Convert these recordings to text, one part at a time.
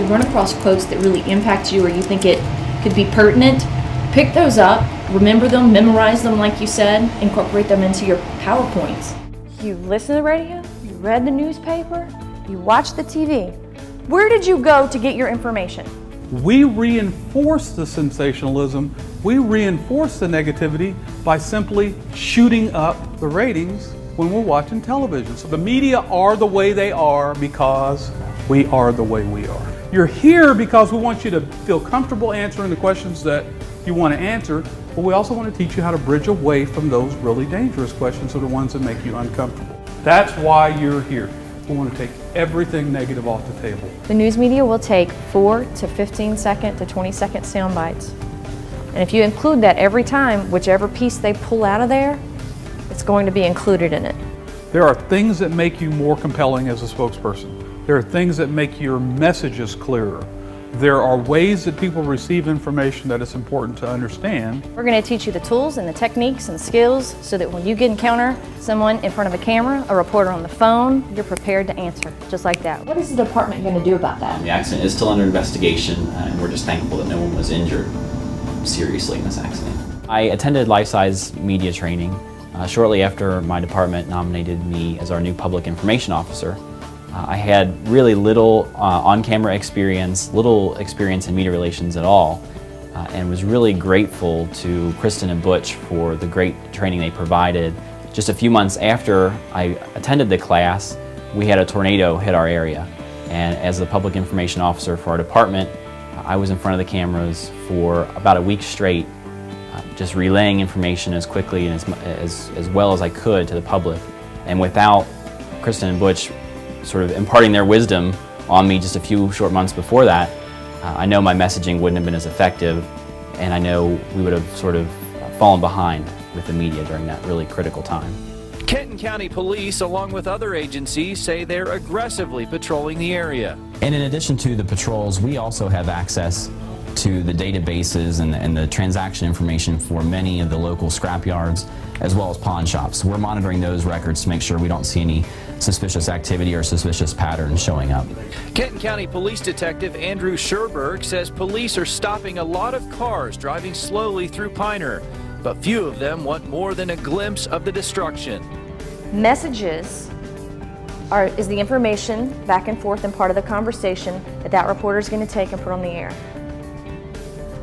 you run across quotes that really impact you or you think it could be pertinent, pick those up, remember them, memorize them like you said, incorporate them into your PowerPoints. You listen to the radio, you read the newspaper, you watch the TV. Where did you go to get your information? We reinforce the sensationalism, we reinforce the negativity by simply shooting up the ratings when we're watching television. So the media are the way they are because we are the way we are. You're here because we want you to feel comfortable answering the questions that you want to answer, but we also want to teach you how to bridge away from those really dangerous questions or the ones that make you uncomfortable. That's why you're here. We want to take everything negative off the table. The news media will take 4 to 15 second to 20 second sound bites. And if you include that every time, whichever piece they pull out of there, it's going to be included in it. There are things that make you more compelling as a spokesperson. There are things that make your messages clearer. There are ways that people receive information that it's important to understand. We're going to teach you the tools and the techniques and skills so that when you encounter someone in front of a camera, a reporter on the phone, you're prepared to answer, just like that. What is the department going to do about that? The accident is still under investigation, and we're just thankful that no one was injured seriously in this accident. I attended Life-Size media training shortly after my department nominated me as our new public information officer. I had really little on-camera experience, little experience in media relations at all, and was really grateful to Kristen and Butch for the great training they provided. Just a few months after I attended the class, we had a tornado hit our area, and as the public information officer for our department, I was in front of the cameras for about a week straight, just relaying information as quickly and as well as I could to the public. And without Kristen and Butch sort of imparting their wisdom on me just a few short months before that, I know my messaging wouldn't have been as effective, and I know we would have sort of fallen behind with the media during that really critical time. Kenton County Police, along with other agencies, say they're aggressively patrolling the area. And in addition to the patrols, we also have access to the databases and the transaction information for many of the local scrap yards as well as pawn shops. We're monitoring those records to make sure we don't see any suspicious activity or suspicious patterns showing up. Kenton County Police Detective Andrew Sherberg says police are stopping a lot of cars driving slowly through Piner, but few of them want more than a glimpse of the destruction. Messages is the information back and forth and part of the conversation that reporter is going to take and put on the air.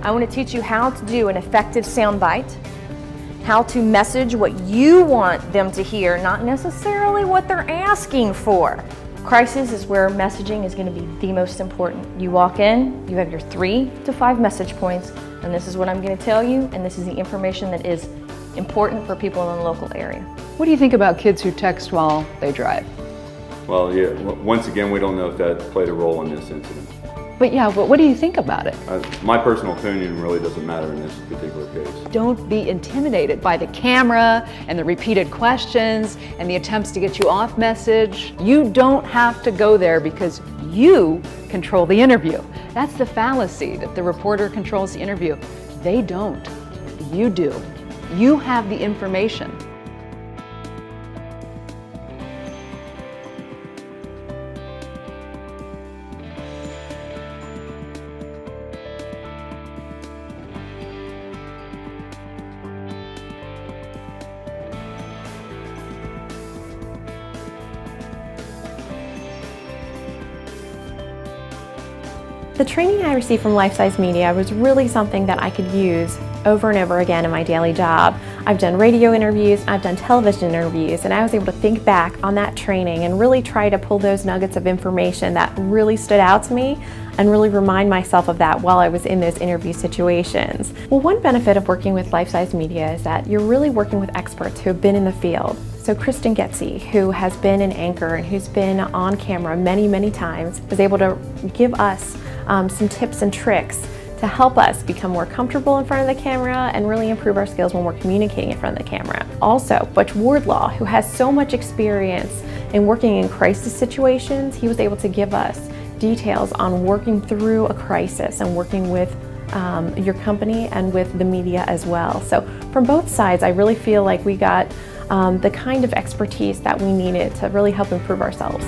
I want to teach you how to do an effective soundbite, how to message what you want them to hear, not necessarily what they're asking for. Crisis is where messaging is going to be the most important. You walk in, you have your 3 to 5 message points, and this is what I'm going to tell you, and this is the information that is important for people in the local area. What do you think about kids who text while they drive? Well, yeah, once again, we don't know if that played a role in this incident. But yeah, what do you think about it? My personal opinion really doesn't matter in this particular case. Don't be intimidated by the camera and the repeated questions and the attempts to get you off message. You don't have to go there because you control the interview. That's the fallacy, that the reporter controls the interview. They don't. You do. You have the information. The training I received from Life-Size Media was really something that I could use over and over again in my daily job. I've done radio interviews, I've done television interviews, and I was able to think back on that training and really try to pull those nuggets of information that really stood out to me and really remind myself of that while I was in those interview situations. Well, one benefit of working with Life-Size Media is that you're really working with experts who have been in the field. So Kristen Getze, who has been an anchor and who's been on camera many, many times, was able to give us some tips and tricks to help us become more comfortable in front of the camera and really improve our skills when we're communicating in front of the camera. Also, Butch Wardlaw, who has so much experience in working in crisis situations, he was able to give us details on working through a crisis and working with your company and with the media as well. So from both sides, I really feel like we got the kind of expertise that we needed to really help improve ourselves.